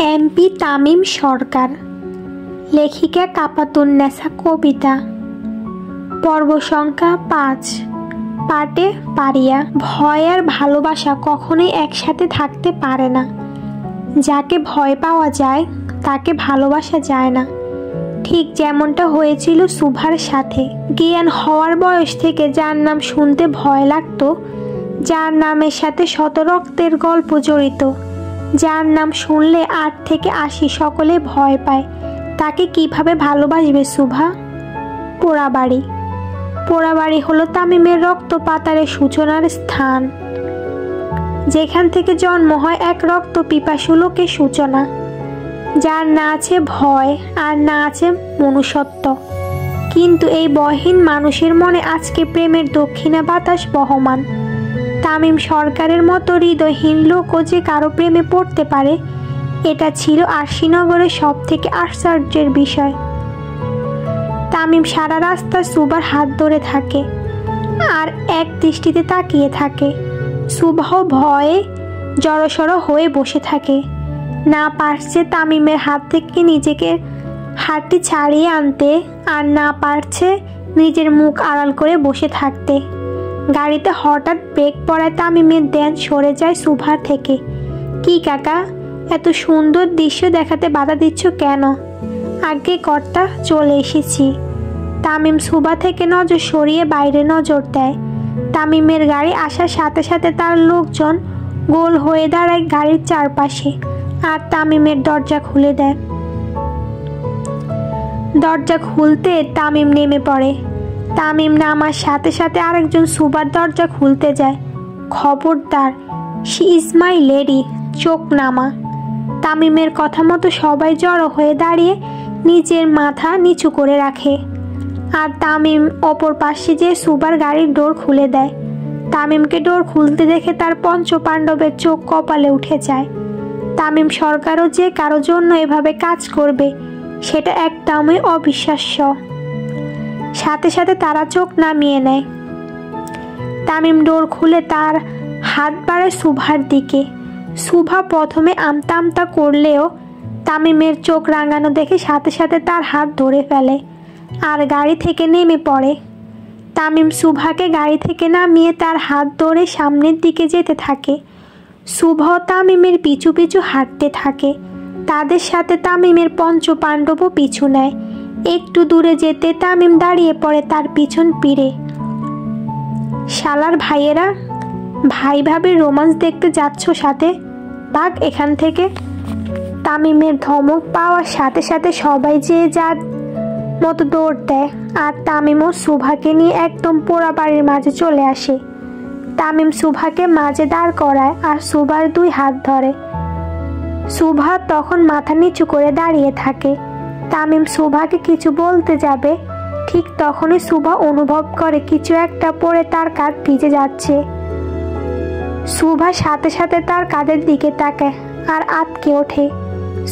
MP Tamim সরকার, লেখিকা কাপাতুন্নেসা কবিতা, পর্ব সংখ্যা ৫। পাটে পারিয়া। ভয় আর ভালোবাসা কখনোই একসাথে থাকতে পারে না। যাকে ভয় পাওয়া যায় তাকে ভালোবাসা যায় না। ঠিক যেমনটা হয়েছিল সুভার সাথে। জ্ঞান হওয়ার বয়স থেকে যার নাম শুনতে ভয় লাগত, যার নামের সাথে শত রক্তের গল্প জড়িত, যার নাম শুনলে ৮ থেকে ৮০ সকলে ভয় পায়, তাকে কিভাবে ভালোবাসবে সুভা? পোড়াবাড়ি। পোড়াবাড়ি হলো তামিমের রক্তপাতারের সূচনার স্থান, যেখান থেকে জন্ম হয় এক রক্ত পিপাসু লোকের সূচনা, যার না আছে ভয় আর না আছে মনুষ্যত্ব। কিন্তু এই বহীন মানুষের মনে আজকে প্রেমের দক্ষিণা বাতাস বহমান। তামিম সরকারের মতো হৃদয়হীন লোকও যে কারো প্রেমে পড়তে পারে, এটা ছিল আরশিনগরের সব থেকে আশ্চর্যের বিষয়। তামিম সারা রাস্তা সুভার হাত ধরে থাকে আর এক দৃষ্টিতে তাকিয়ে থাকে। সুভাহ ভয়ে জড়সড় হয়ে বসে থাকে, না পারছে তামিমের হাত থেকে নিজেকে হাতটি ছাড়িয়ে আনতে, আর না পারছে নিজের মুখ আড়াল করে বসে থাকতে। গাড়িতে হঠাৎ ব্রেক পড়ায় তামিমের ধ্যান সরে যায় সুভার থেকে। কি কাকা, এত সুন্দর দৃশ্য দেখাতে বাধা দিচ্ছ কেন? আগে কর্তা, চলে এসেছি। তামিম সুভা থেকে নজর সরিয়ে বাইরে নজর দেয়। তামিমের গাড়ি আসার সাথে সাথে তার লোকজন গোল হয়ে দাঁড়ায় গাড়ির চারপাশে, আর তামিমের দরজা খুলে দেয়। দরজা খুলতে তামিম নেমে পড়ে। তামিম নামার সাথে সাথে আরেকজন সুভার দরজা খুলতে যায়। খবরদার, শি ইজ মাই লেডি, চোখ নামা। তামিমের কথা মতো সবাই জড়ো হয়ে দাঁড়িয়ে নিজের মাথা নিচু করে রাখে, আর তামিম অপর পাশে যে সুভার গাড়ির ডোর খুলে দেয়। তামিমকে ডোর খুলতে দেখে তার পঞ্চপাণ্ডবের চোখ কপালে উঠে যায়। তামিম সরকারও যে কারো জন্য এভাবে কাজ করবে, সেটা একদমই অবিশ্বাস্য। সাথে সাথে তারা চোখ নামিয়ে নেয়। তামিম ডোর খুলে তার হাত বাড়ায় সুভার দিকে। সুভা প্রথমে আমতা আমতা করলেও তামিমের চোখ রাঙানো দেখে সাথে সাথে তার হাত ধরে ফেলে আর গাড়ি থেকে নেমে পড়ে। তামিম সুভাকে গাড়ি থেকে নামিয়ে তার হাত ধরে সামনের দিকে যেতে থাকে। সুভা তামিমের পিছু পিছু হাঁটতে থাকে। তাদের সাথে তামিমের পঞ্চপাণ্ডবও পিছু নেয়। একটু দূরে যেতে তামিম দাঁড়িয়ে পড়ে তার পিছন পিড়ে। শালার ভাইয়েরা, ভাই ভাবির রোমান্স দেখতে যাচ্ছ সাথে, ভাগ এখান থেকে। তামিমের ধমক পাওয়ার সাথে সাথে সবাই যে যার মতো দৌড় দেয়, আর তামিমও সুভাকে নিয়ে একদম পোড়াবাড়ির মাঝে চলে আসে। তামিম সুভাকে মাঝে দাঁড় করায় আর সুভার 2 হাত ধরে। সুভা তখন মাথা নিচু করে দাঁড়িয়ে থাকে। তামিম সুভাকে কিছু বলতে যাবে, ঠিক তখনই সুভা অনুভব করে কিছু একটা পড়ে তার কাঁধ ভিজে যাচ্ছে। সুভা সাথে সাথে তার কাঁধের দিকে তাকায় আর আঁতকে ওঠে।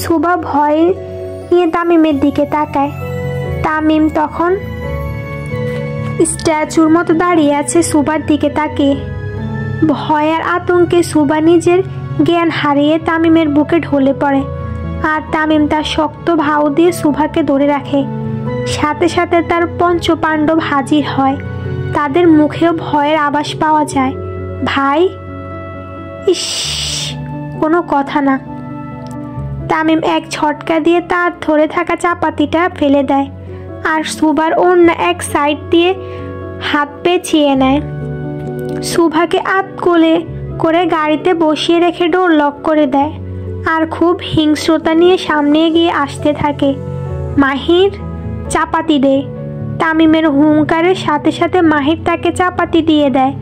সুভা ভয়ে নিয়ে তামিমের দিকে তাকায়। তামিম তখন স্ট্যাচুর মতো দাঁড়িয়ে আছে সুভার দিকে তাকিয়ে। ভয় আর আতঙ্কে সুভা নিজের জ্ঞান হারিয়ে তামিমের বুকে ঢলে পড়ে, আর তামিম তার শক্ত ভাও দিয়ে সুভাকে ধরে রাখে। সাথে সাথে তার পঞ্চপাণ্ডব হাজির হয়। তাদের মুখেও ভয়ের আভাস পাওয়া যায়। ভাই, ইস, কোনো কথা না। তামিম এক ঝটকা দিয়ে তার ধরে থাকা চাপাতিটা ফেলে দেয়, আর সুভার অন্য এক সাইড দিয়ে হাত পেঁচিয়ে নেয়। সুভাকে কোলে করে গাড়িতে বসিয়ে রেখে ডোর লক করে দেয়, আর খুব হিংস্রতা নিয়ে সামনে এগিয়ে আসতে থাকে। মাহির, চাপাতি দে। তামিমের হুঙ্কারের সাথে সাথে মাহির তাকে চাপাতি দিয়ে দেয়,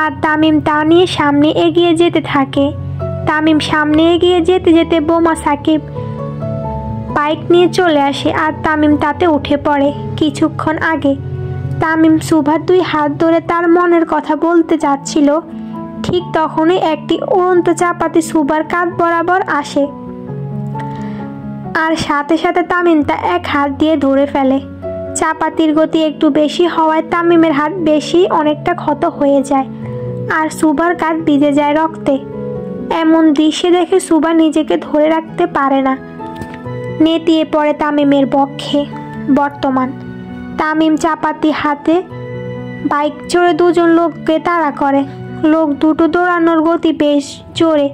আর তামিম তা নিয়ে সামনে এগিয়ে যেতে থাকে। তামিম সামনে এগিয়ে যেতে যেতে বোমা সাকিব বাইক নিয়ে চলে আসে, আর তামিম তাতে উঠে পড়ে। কিছুক্ষণ আগে তামিম সুভার 2 হাত ধরে তার মনের কথা বলতে যাচ্ছিল, ঠিক তখনই একটি উড়ন্ত চাপাতি সুভার কাঁধ বরাবর আসে, আর সাথে সাথে তামিম তা এক হাত দিয়ে ধরে ফেলে। চাপাতির গতি একটু বেশি হওয়ায় তামিমের হাত অনেকটা ক্ষত হয়ে যায়, আর সুভার কাঁধ ভিজে যায় রক্তে। এমন দৃশ্য দেখে সুবা নিজেকে ধরে রাখতে পারে না, নেতিয়ে পড়ে তামিমের পক্ষে। বর্তমান তামিম চাপাতি হাতে বাইক চড়ে দুজন লোককে তাড়া করে। লোক দুটো দৌড়ানোর গতি বেশ জোরে,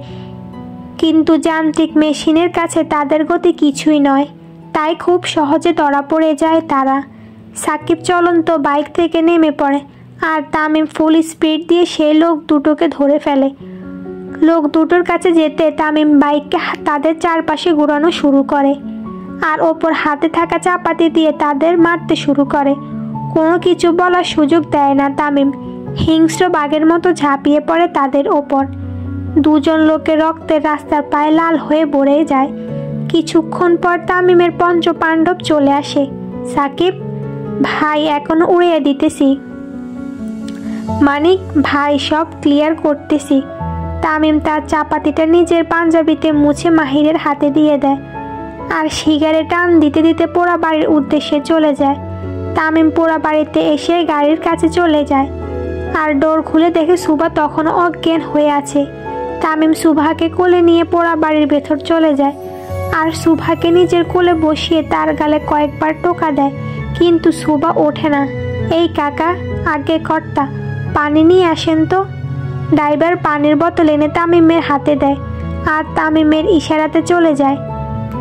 কিন্তু যান্ত্রিক মেশিনের কাছে তাদের গতি কিছুই নয়, তাই খুব সহজে ধরা পড়ে যায় তারা। সাকিব চলন্ত বাইক থেকে নেমে পড়ে আর তামিম ফুল স্পিড দিয়ে সেই লোক দুটোকে ধরে ফেলে। লোক দুটোর কাছে যেতে তামিম বাইককে তাদের চারপাশে ঘোরানো শুরু করে আর ওপর হাতে থাকা চাপাতি দিয়ে তাদের মারতে শুরু করে। কোনো কিছু বলার সুযোগ দেয় না তামিম, হিংস্র বাঘের মতো ঝাঁপিয়ে পড়ে তাদের ওপর। দুজন লোকের রক্তের রাস্তার পায়ে লাল হয়ে ভরে যায়। কিছুক্ষণ পর তামিমের পঞ্চপাণ্ডব চলে আসে। সাকিব ভাই, এখনো উড়িয়ে দিতেছি। মানিক ভাই, সব ক্লিয়ার করতেছি। তামিম তার চাপাতিটা নিজের পাঞ্জাবিতে মুছে মাহিরের হাতে দিয়ে দেয় আর সিগারেট টান দিতে দিতে পোড়া বাড়ির উদ্দেশ্যে চলে যায়। তামিম পোড়া বাড়িতে এসে গাড়ির কাছে চলে যায় আর ডোর খুলে দেখে সুভা তখনও অজ্ঞান হয়ে আছে। তামিম সুভাকে কোলে নিয়ে পোড়া বাড়ির ভেতর চলে যায় আর সুভাকে নিজের কোলে বসিয়ে তার গালে কয়েকবার টোকা দেয়, কিন্তু সুভা ওঠে না। এই কাকা, আগে কর্তা, পানি নিয়ে আসেন তো। ড্রাইভার পানির বোতল এনে তামিমের হাতে দেয় আর তামিমের ইশারাতে চলে যায়।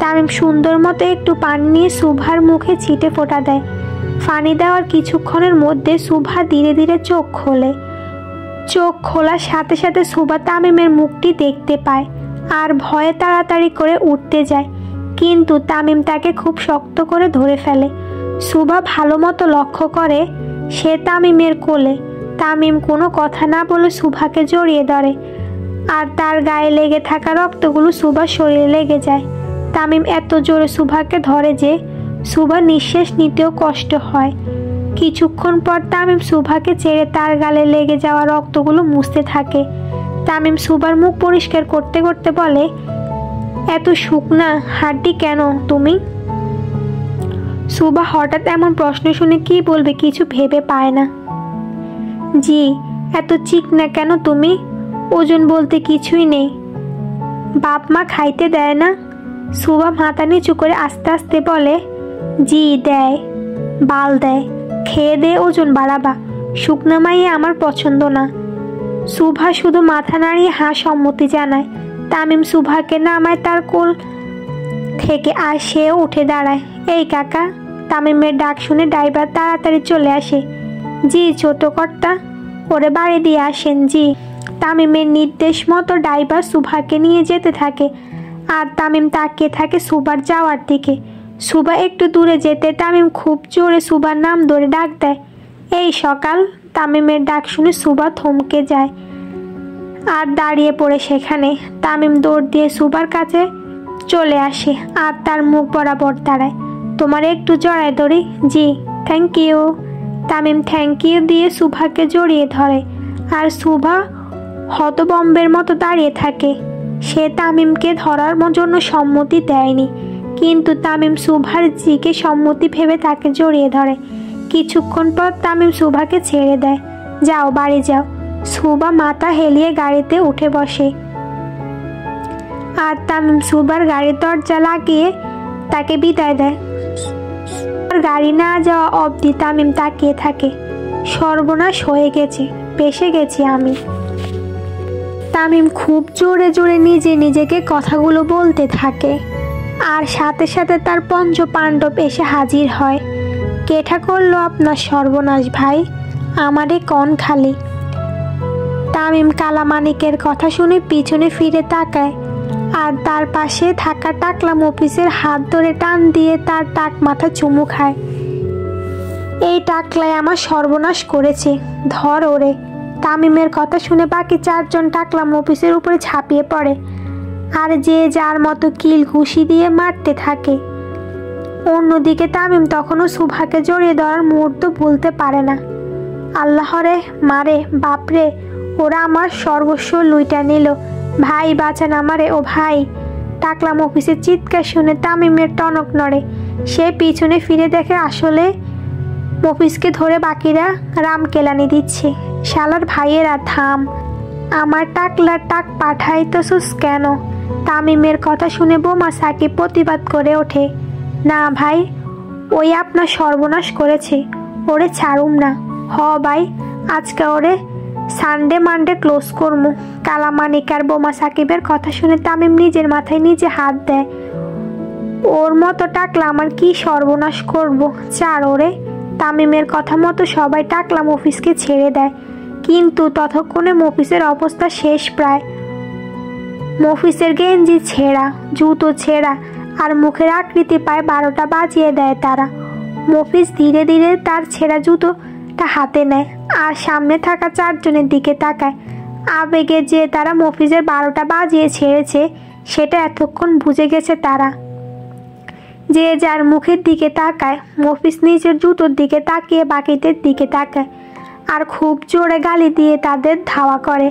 তামিম সুন্দর মতো একটু পানি নিয়ে সুভার মুখে ছিটে ফোঁটা দেয়। পানি দেওয়ার কিছুক্ষণের মধ্যে সুভা ধীরে ধীরে চোখ খোলে। চোখ খোলার সাথে সাথে সুভা তামিমের মুখটি দেখতে পায় আর ভয়ে তাড়াতাড়ি করে উঠতে যায়, কিন্তু তামিম তাকে খুব শক্ত করে ধরে ফেলে। সুভা ভালো মতো লক্ষ্য করে সে তামিমের কোলে। তামিম কোনো কথা না বলে সুভাকে জড়িয়ে ধরে আর তার গায়ে লেগে থাকা রক্তগুলো সুভার শরীরে লেগে যায়। তামিম এত জোরে সুভাকে ধরে যে সুভা নিঃশ্বাস নিতেও কষ্ট হয়। কিছুক্ষণ পর তামিম সুভাকে ছেড়ে তার গালে লেগে যাওয়া রক্তগুলো মুছতে থাকে। তামিম সুভার মুখ পরিষ্কার করতে করতে বলে, এত শুকনা হাড্ডি কেন তুমি? সুভা হঠাৎ এমন প্রশ্ন শুনে কি বলবে কিছু ভেবে পায় না। জি, এত চিকনা কেন তুমি? ওজন বলতে কিছুই নেই। বাপ মা খাইতে দেয় না? সুভা মাথা নিচু করে আস্তে আস্তে বলে, জি দেয়, বাল দেয়, খেয়ে দে ওজন বাড়াবা। শুকনা মাইয়ে আমার পছন্দ না। সুভা শুধু মাথা নাড়িয়ে সম্মতি জানায়। তামিম সুভাকে নামায় তার কোল থেকে আর সেও উঠে দাঁড়ায়। এই কাকা। তামিমের ডাক শুনে ড্রাইভার তাড়াতাড়ি চলে আসে। জি ছোট কর্তা, ওরে বাড়ি দিয়ে আসেন। জি। তামিমের নির্দেশ মতো ড্রাইভার সুভাকে নিয়ে যেতে থাকে আর তামিম তাকিয়ে থাকে সুভার যাওয়ার দিকে। সুভা একটু দূরে যেতে তামিম খুব জোরে সুভার নাম ধরে ডাক দেয়। এই সকাল। তামিমের ডাক শুনে সুভা থমকে যায় আর দাঁড়িয়ে পড়ে সেখানে। তামিম দৌড় দিয়ে সুভার কাছে চলে আসে আর তার মুখ বরাবর দাঁড়ায়। তোমার একটু জড়ায় ধরি? জি। Thank you. Tamim thank you দিয়ে সুভাকে জড়িয়ে ধরে আর সুভা হতবম্বের মতো দাঁড়িয়ে থাকে। সে তামিমকে ধরার জন্য সম্মতি দেয়নি, কিন্তু তামিম সুভার জিকে সম্মতি ভেবে তাকে জড়িয়ে ধরে। কিছুক্ষণ পর তামিম সুভাকে ছেড়ে দেয়। যাও, বাড়ি যাও। সুভা মাথা হেলিয়ে গাড়িতে উঠে বসে আর তামিম সুভার গাড়ির দরজা লাগিয়ে তাকে বিদায় দেয়। গাড়ি না যাওয়া অবধি তামিম তাকিয়ে থাকে। সর্বনাশ হয়ে গেছে, পেশে গেছি আমি। তামিম খুব জোরে জোরে নিজেকে কথাগুলো বলতে থাকে আর সাথে সাথে তার পঞ্চপাণ্ডব এসে হাজির হয়। কেঠা করলো আপনার সর্বনাশ ভাই, আমারে কন খালি। তামিম কালামানিকের কথা শুনে পিছনে ফিরে তাকায় আর তার পাশে থাকা টাকলা মফিসের হাত ধরে টান দিয়ে তার টাক মাথা চুমু খায়। এই টাকলায় আমার সর্বনাশ করেছে, ধর ওরে। তামিমের কথা শুনে বাকি চারজন টাকলা মফিসের উপরে ঝাঁপিয়ে পড়ে আর যে যার মতো কিল ঘুষি দিয়ে মারতে থাকে। অন্যদিকে তামিম তখনও সুভাকে জড়িয়ে ধরার মুহূর্ত ভুলতে পারে না। আল্লাহরে, মারে বাপরে, ওরা আমার সর্বস্ব লুইটা নিল। ভাই বাঁচান আমারে, ও ভাই। টাকলা মফিসের চিৎকার শুনে তামিমের টনক নড়ে। সে পিছনে ফিরে দেখে আসলে মফিসকে ধরে বাকিরা রামকেলানি দিচ্ছে। শালার ভাইয়েরা থাম। আমার টাকলার টাক পাঠাইতেছস কেন? তামিমের কথা শুনে বোমা সাকিব প্রতিবাদ করে ওঠে। না ভাই, ওই আপনার সর্বনাশ করেছে, ওরে ছাড়ুম না। হ ভাই, আজকে ওরে সানডে মানডে ক্লোজ করমু। কালামানিক আর বোমা সাকিবের কথা শুনে তামিম নিজের মাথায় নিজে হাত দেয়। ওর মতো টাকলা আমার কি সর্বনাশ করব, চার ওরে। তামিমের কথা মতো সবাই টাকলা মফিজকে ছেড়ে দেয়, কিন্তু ততক্ষণে মফিজের অবস্থা শেষ প্রায়। মফিজের গেঞ্জি ছেঁড়া, জুতো ছেঁড়া, আর মুখের আকৃতি পায় 12টা বাজিয়ে দেয় তারা। মফিজ ধীরে ধীরে তার ছেঁড়া জুতোটা হাতে নেয় আর সামনে থাকা 4 জনের দিকে তাকায়। আবেগে যে তারা মফিজের 12টা বাজিয়ে ছেড়েছে সেটা এতক্ষণ বুঝে গেছে তারা। যে যার মুখের দিকে তাকায়, মফিজ নিজের জুতোর দিকে তাকিয়ে বাকিদের দিকে তাকায় আর খুব জোরে গালি দিয়ে তাদের ধাওয়া করে।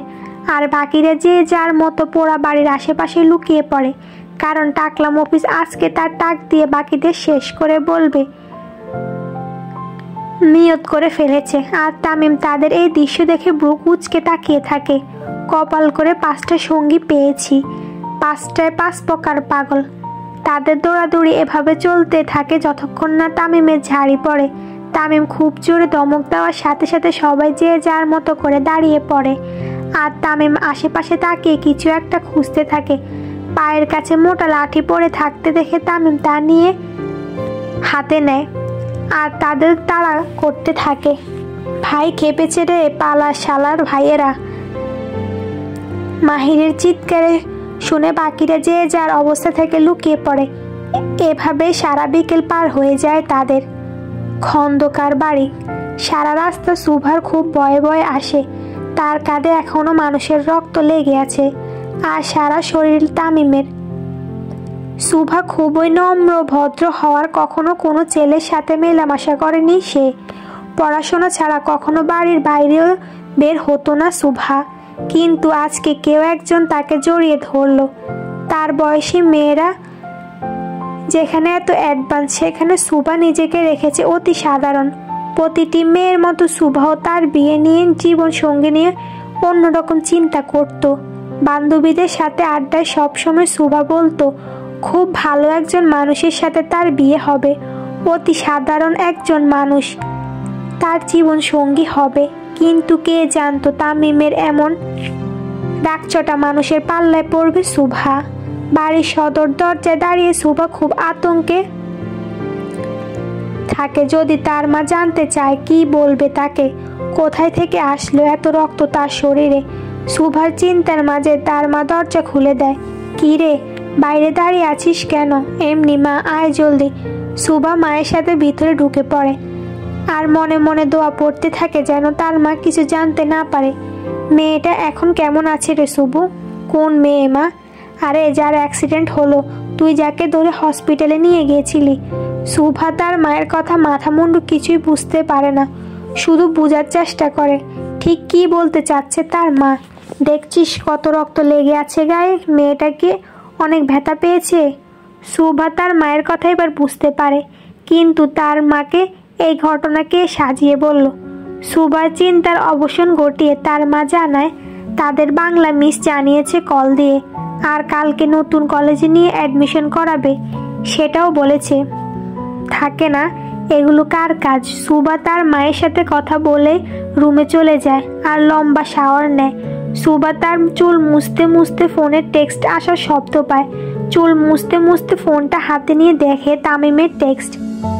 আর বাকিরা যে যার মতো পোড়া বাড়ির আশেপাশে লুকিয়ে পড়ে, কারণ টাকলা মফিজ আজকে তার টাক দিয়ে বাকিদের শেষ করে বলবে নিয়ত করে ফেলেছে। আর তামিম তাদের এই দৃশ্য দেখে ব্রু কুঁচকে তাকিয়ে থাকে। কপাল করে 5টা সঙ্গী পেয়েছি, 5টায় 5 প্রকার পাগল। তাদের দৌড়াদৌড়ি এভাবে চলতে থাকে যতক্ষণ না তামিমের ঝাড়ি পড়ে। তামিম খুব জোরে ধমক দেওয়ার সাথে সাথে সবাই যে যার মতো করে দাঁড়িয়ে পড়ে। আর তামিম আশেপাশে তাকিয়ে কিছু একটা খুঁজতে থাকে। পায়ের কাছে মোটা লাঠি পড়ে থাকতে দেখে তামিম তা নিয়ে হাতে নেয় আর তাদের তাড়া করতে থাকে। ভাই খেপেছে রে, পালা শালার ভাইয়েরা। মাহিরের চিৎকারে শুনে বাকিরা যে যার অবস্থা থেকে লুকিয়ে পড়ে। এভাবে সারা বিকেল পার হয়ে যায় তাদের। খন্দকার বাড়ি। সারা রাস্তা সুভার খুব ভয়ে ভয়ে আসে। তার কাঁধে এখনো মানুষের রক্ত লেগে আছে আর সারা শরীর তামিমের। সুভা খুবই নম্র ভদ্র হওয়ার কখনো কোনো ছেলের সাথে মেলামেশা করেনি সে। পড়াশোনা ছাড়া কখনো বাড়ির বাইরেও বের হতো না সুভা, কিন্তু আজকে কেউ একজন তাকে জড়িয়ে ধরল। তার বয়সী মেয়েরা যেখানে এত অ্যাডভান্স, সেখানে সুভা নিজেকে রেখেছে অতি সাধারণ। প্রতিটি মেয়ের মতো সুভাও তার বিয়ে নিয়ে, জীবন সঙ্গী নিয়ে অন্যরকম চিন্তা করত। বান্ধবীদের সাথে আড্ডায় সবসময় সুভা বলতো খুব ভালো একজন মানুষের সাথে তার বিয়ে হবে, অতি সাধারণ একজন মানুষ তার জীবন সঙ্গী হবে। কিন্তু কে জানতো তামিমের এমন ডাকচটা মানুষের পাল্লায় পড়বে সুভা। বাড়ির সদর দরজায় দাঁড়িয়ে সুভা খুব আতঙ্কে থাকে। যদি তার মা জানতে চায় কি বলবে তাকে? কোথায় থেকে আসলো এত রক্ত তার শরীরে? সুভার চিন্তার মাঝে তার মা দরজা খুলে দেয়। কি রে, বাইরে দাঁড়িয়ে আছিস কেন? এমনি মা, আয় জলদি। সুভা মায়ের সাথে ভিতরে ঢুকে পড়ে আর মনে মনে দোয়া পড়তে থাকে যেন তার মা কিছু জানতে না পারে। মেয়েটা এখন কেমন আছে রে সুবু? কোন মেয়ে মা? আরে যার অ্যাক্সিডেন্ট হলো, তুই যাকে ধরে হসপিটালে নিয়ে গিয়েছিলি। সুভা তার মায়ের কথা মাথা মুন্ডু কিছুই বুঝতে পারে না, শুধু বোঝার চেষ্টা করে ঠিক কি বলতে চাচ্ছে তার মা। দেখছিস কত রক্ত লেগে আছে গায়ে, মেয়েটাকে অনেক ব্যথা পেয়েছে। সুভা তার মায়ের কথা এবার বুঝতে পারে, কিন্তু তার মাকে এই ঘটনাকে সাজিয়ে বলল। সুভার চিন্তার অবসান ঘটিয়ে তার মা জানায় তাদের বাংলা মিস জানিয়েছে কল দিয়ে, আর কালকে নতুন কলেজে নিয়ে অ্যাডমিশন করাবে সেটাও বলেছে। থাকে না এগুলো কার কাজ? সুভা তার মায়ের সাথে কথা বলে রুমে চলে যায় আর লম্বা শাওয়ার নেয়। সুভা তার চুল মুছতে মুছতে ফোনের টেক্সট আসার শব্দ পায়। চুল মুছতে মুছতে ফোনটা হাতে নিয়ে দেখে তামিমের টেক্সট।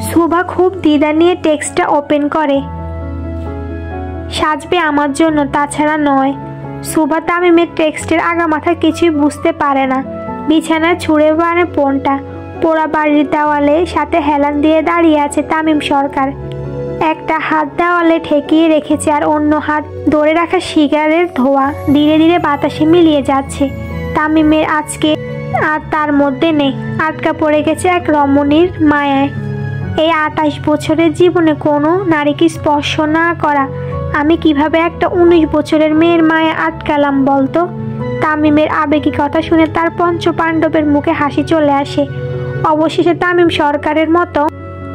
সুভা খুব দ্বিধা নিয়ে টেক্সটটা ওপেন করে। সাজবে আমার জন্য, তাছাড়া নয়। সুভা তামিমের টেক্সটের আগামাথা কিছুই বুঝতে পারে না। বিছানায় ছুঁড়ে বানে ফোনটা। পোড়া বাড়ির দেওয়ালের সাথে হেলান দিয়ে দাঁড়িয়ে আছে তামিম সরকার। একটা হাত দেওয়ালে ঠেকিয়ে রেখেছে আর অন্য হাত ধরে রাখা সিগারের ধোঁয়া ধীরে ধীরে বাতাসে মিলিয়ে যাচ্ছে। তামিমের আজকে আর তার মধ্যে নেই, আটকা পড়ে গেছে এক রমণীর মায়ায়। এই 28 বছরের জীবনে কোনো নারীকে স্পর্শ না করা আমি কিভাবে একটা 19 বছরের মেয়ের মায়া আটকালাম বলতো? তামিমের আবেগী কথা শুনে তার পঞ্চপাণ্ডবের মুখে হাসি চলে আসে। অবশেষে তামিম সরকারের মতো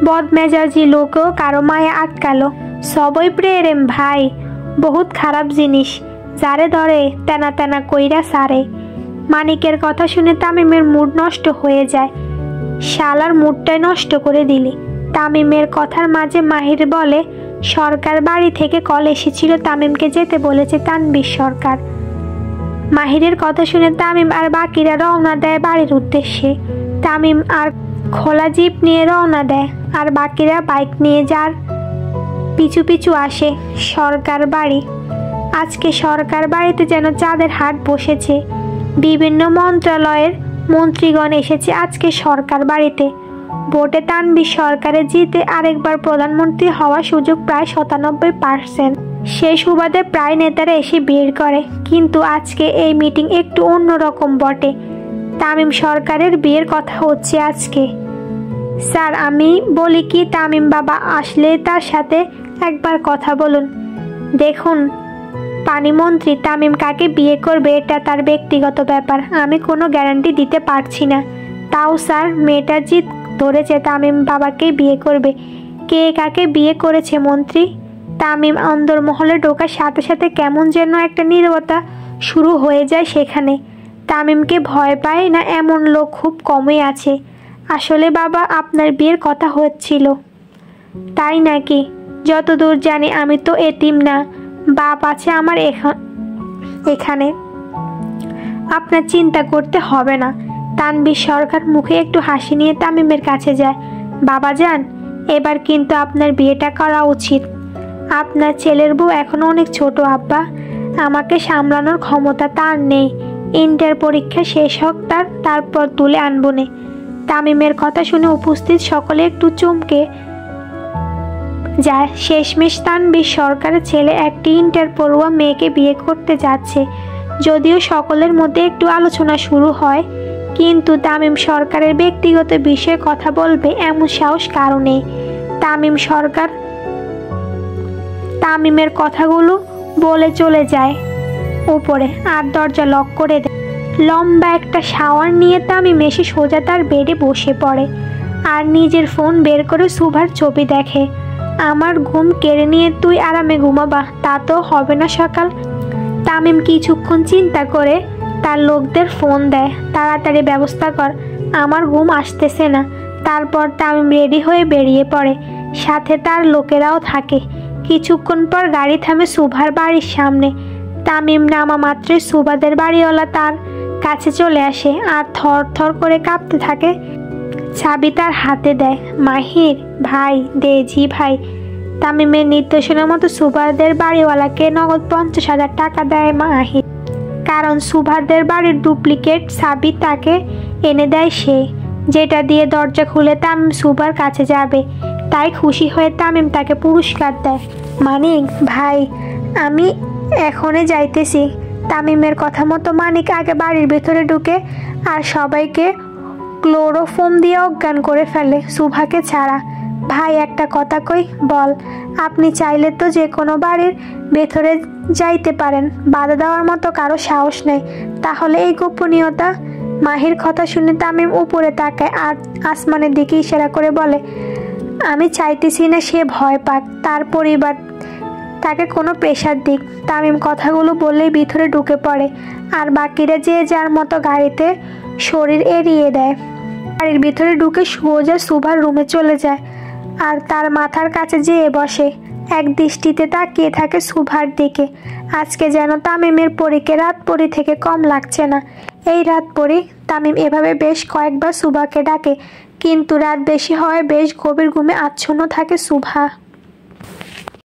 বদমেজাজি লোকও কারো মায়া আটকালো। সবই প্রেম ভাই, বহুত খারাপ জিনিস। যারে ধরে তেনা তেনা কইরা সারে। মানিকের কথা শুনে তামিমের মুড নষ্ট হয়ে যায়। শালার মুডটাই নষ্ট করে দিলি। তামিমের কথার মাঝে মাহির বলে, সরকার বাড়ি থেকে কল এসেছিল, তামিমকে যেতে বলেছে তানভীর সরকার। মাহিরের কথা শুনে তামিম আর বাকিরা রওনা দেয় বাড়ির উদ্দেশ্যে। তামিম আর খোলা জিপ নিয়ে রওনা দেয়, আর বাকিরা বাইক নিয়ে যার পিছু পিছু আসে সরকার বাড়ি। আজকে সরকার বাড়িতে যেন চাঁদের হাট বসেছে। বিভিন্ন মন্ত্রণালয়ের মন্ত্রীগণ এসেছে আজকে সরকার বাড়িতে। ভোটে তানভীর সরকারে জিতে আরেকবার প্রধানমন্ত্রী হওয়ার সুযোগ প্রায় 97%। সেই সুবাদে প্রায় নেতারা এসে ভিড় করে। কিন্তু আজকে এই মিটিং একটু অন্যরকম বটে। তামিম সরকারের বিয়ের কথা হচ্ছে আজকে। স্যার, আমি বলি কি, তামিম বাবা আসলে তার সাথে একবার কথা বলুন। দেখুন পানিমন্ত্রী, তামিম কাকে বিয়ে করবে এটা তার ব্যক্তিগত ব্যাপার, আমি কোনো গ্যারান্টি দিতে পারছি না। তাও স্যার, মেয়েটা জিদ ধরেছে তামিম বাবাকে বিয়ে করবে। কে কাকে বিয়ে করেছে মন্ত্রী? তামিম অন্দরমহলে ঢোকার সাথে সাথে কেমন যেন একটা নীরবতা শুরু হয়ে যায় সেখানে। তামিমকে ভয় পায় না এমন লোক খুব কমই আছে। আসলে বাবা, আপনার বিয়ের কথা হচ্ছিল। তাই নাকি? যতদূর জানি আমি তো এতিম না, বাপ আছে আমার এখানে। আপনার চিন্তা করতে হবে না। তানভীর সরকার মুখে একটু হাসি নিয়ে তামিমের কাছে যায়। বাবা যান, এবার কিন্তু আপনার বিয়েটা করা উচিত। আপনার ছেলের বউ এখনো অনেক ছোট আব্বা, আমাকে সামলানোর ক্ষমতা তার নেই। ইন্টার পরীক্ষা শেষ হোক তারপর তুলে আনবনে। তামিমের কথা শুনে উপস্থিত সকলে একটু চমকে যায়। শেষমেশ তানভীর সরকারের ছেলে একটি ইন্টার পড়ুয়া মেয়েকে বিয়ে করতে যাচ্ছে। যদিও সকলের মধ্যে একটু আলোচনা শুরু হয়, কিন্তু তামিম সরকারের ব্যক্তিগত বিষয়ে কথা বলবে এমন সাহস কারো নেই। তামিম সরকার তামিমের কথাগুলো বলে চলে যায় উপরে, আর দরজা লক করে দেয়। লম্বা একটা শাওয়ার নিয়ে তামিম এসে সোজা তার বেডে বসে পড়ে আর নিজের ফোন বের করে সুভার ছবি দেখে। আমার ঘুম কেড়ে নিয়ে তুই আরামে ঘুমাবা, তা তো হবে না সকাল। তামিম কিছুক্ষণ চিন্তা করে তার লোকদের ফোন দেয়, তাড়াতাড়ি ব্যবস্থা কর, আমার ঘুম আসতেছে না। তারপর তামিম রেডি হয়ে বেরিয়ে পড়ে, সাথে তার লোকেরাও থাকে। কিছুক্ষণ পর গাড়ি থামে সুভার বাড়ির সামনে। তামিম নামা মাত্রই সুভাদের বাড়িওয়ালা তার কাছে চলে আসে আর থর থর করে কাঁপতে থাকে। চাবি তার হাতে দেয়। মাহির ভাই দে। জি ভাই। তামিমের নির্দেশনার মতো সুভাদের বাড়িওয়ালাকে নগদ 50,000 টাকা দেয় মাহির, কারণ সুভাদের বাড়ির ডুপ্লিকেট চাবি তাকে এনে দেয় সে, যেটা দিয়ে দরজা খুলে তামিম সুভার কাছে যাবে। তাই খুশি হয়ে তামিম তাকে পুরস্কার দেয়। মানিক ভাই, আমি এখনই যাইতেছি। তামিমের কথা মতো মানিক আগে বাড়ির ভেতরে ঢুকে আর সবাইকে ক্লোরোফোম দিয়ে অজ্ঞান করে ফেলে, সুভাকে ছাড়া। ভাই একটা কথা কই, বল। আপনি চাইলে তো যে কোনো বাড়ির ভেতরে যাইতে পারেন, বাধা দেওয়ার মতো কারো সাহস নেই, তাহলে এই গোপনীয়তা? মাহির কথা শুনে তামিম উপরে তাকায় আর আসমানের দিকে ইশারা করে বলে, আমি চাইতেছি না সে ভয় পাক, তার পরিবার তাকে কোনো প্রেশার দিক। তামিম কথাগুলো বললেই ভিতরে ঢুকে পড়ে আর বাকিরা যে যার মতো গাড়িতে শরীর এড়িয়ে দেয়। বাড়ির ভিতরে ঢুকে সোজা সুভার রুমে চলে যায় আর তার মাথার কাছে যেয়ে বসে। এক দৃষ্টিতে তাকিয়ে থাকে সুভার দিকে। আজকে যেন তামিমের পরীকে রাত পরী থেকে কম লাগছে না। এই রাত পরী। তামিম এভাবে বেশ কয়েকবার সুভাকে ডাকে, কিন্তু রাত বেশি হওয়ায় বেশ গভীর ঘুমে আচ্ছন্ন থাকে সুভা।